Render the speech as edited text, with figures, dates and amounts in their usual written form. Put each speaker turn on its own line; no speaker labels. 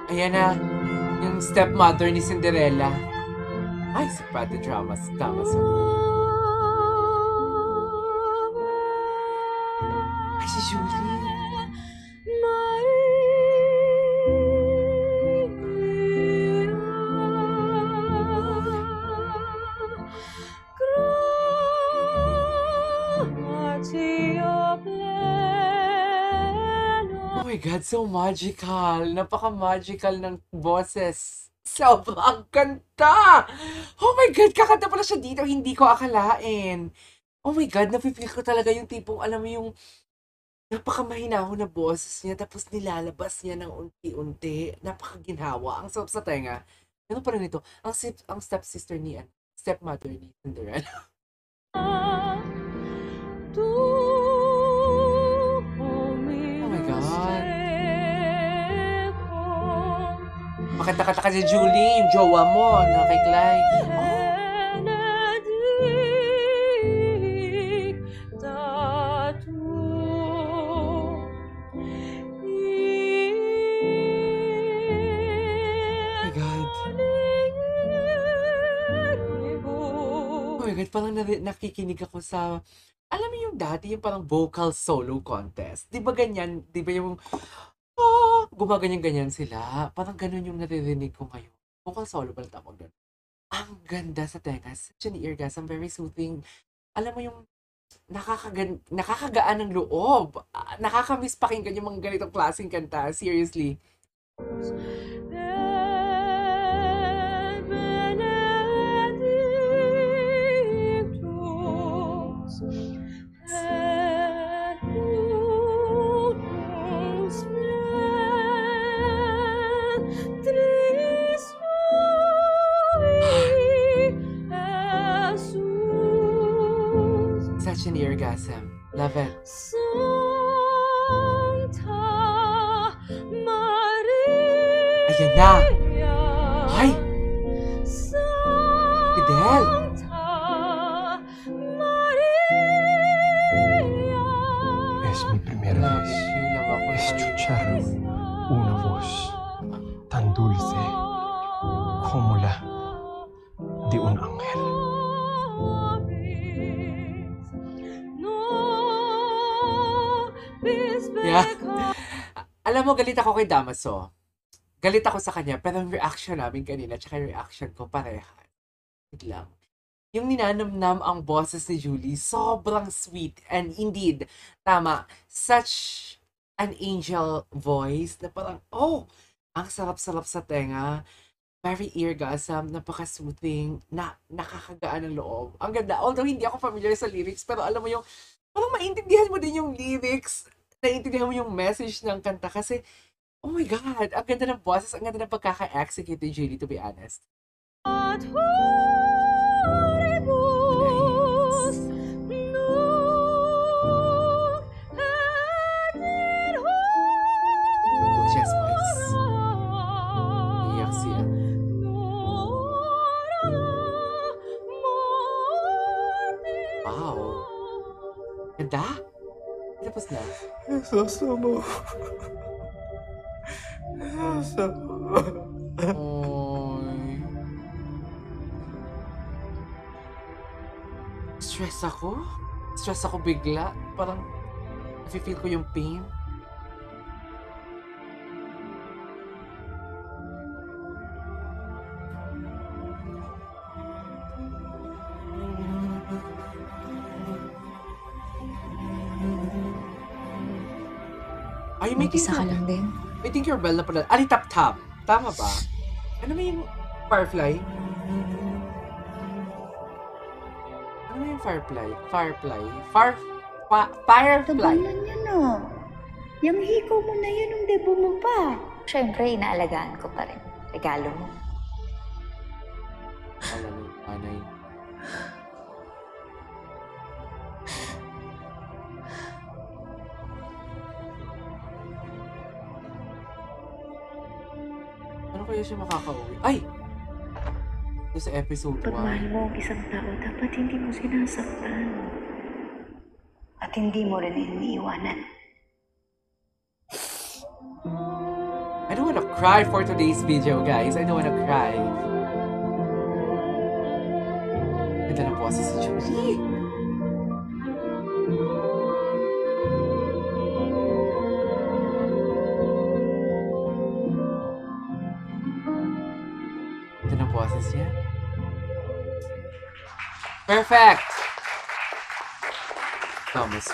Ayan na, yung stepmother ni Cinderella. Ay, si Pati Dramas. Damas. Ay, si Julie. Oh my God, so magical. Napaka-magical ng boses. Sobrang ganda! Oh my God, kakanta pala siya dito. Hindi ko akalain. Oh my God, napipil ko talaga yung tipong, alam mo yung napakamahinahon na boses niya, tapos nilalabas niya ng unti-unti. Napakaginhawa. Ang sarap sa tenga. Ano pa rin ito? Ang stepsister ni, stepmother ni Cinderella. Makita-kata ka si Julie, yung jowa mo, na kay Clyde. Oh my God. Oh my God, parang nakikinig ako sa, alam mo yung dati, yung parang vocal solo contest. Di ba ganyan? Di ba yung gumaganyan-ganyan sila. Parang ganun yung naririnig ko ngayon. Vocal solo ba ako doon? Ang ganda sa tenga. Such an eargasm. Very soothing. Alam mo yung nakakagaan ng loob. Nakakamiss pakinggan yung mga ganitong klaseng kanta. Seriously. Such an eargasm. Love it. Ayan na! Ay! Fidel!
Es mi primera vez escuchar una voz tan dulce como la de un ángel.
Yeah. Alam mo, galit ako kay Damaso. Galit ako sa kanya, pero yung reaction namin kanina, tsaka yung reaction ko pareha. Wait lang. Yung ninanamnam ang boses ni Julie, sobrang sweet. And indeed, tama, such an angel voice na parang, oh, ang sarap-sarap sa tenga. Very eargasm, napaka-soothing, nakakagaan ng loob. Ang ganda. Although hindi ako familiar sa lyrics, pero alam mo yung, parang maintindihan mo din yung lyrics, naiintindihan mo yung message ng kanta kasi, oh my God, ang ganda ng boses, ang ganda ng pagkaka-execute ni Julie, to be honest. Chest voice. Iyak siya. Wow. Ganda? Tapos na.
Sasama.
Oy. Stress ako? Stress ako bigla. Parang nafe-feel ko yung pain. Ay, may
Mag-isa ka lang din.
May Tinkerbell na pala. Ali Tap Tap. Tama ba? Ano may yung Firefly? Ano may yung Firefly? Firefly? Firefly.
Tagal na niya na. Yung hikaw mo na yun, ang debo mo pa.
Siyempre, inaalagaan ko pa rin. Regalo mo.
Alam mo, anay. kaya siya makakauwi? Ay! Ito sa episode 1.
Pag mahal mo ang isang tao, dapat hindi mo sinasaktan. At hindi mo rin iniiwanan.
I don't wanna cry for today's video, guys. I don't wanna cry. Ganda ng boses si Julie. Ganda ng boses niya. Perfect! Thomas.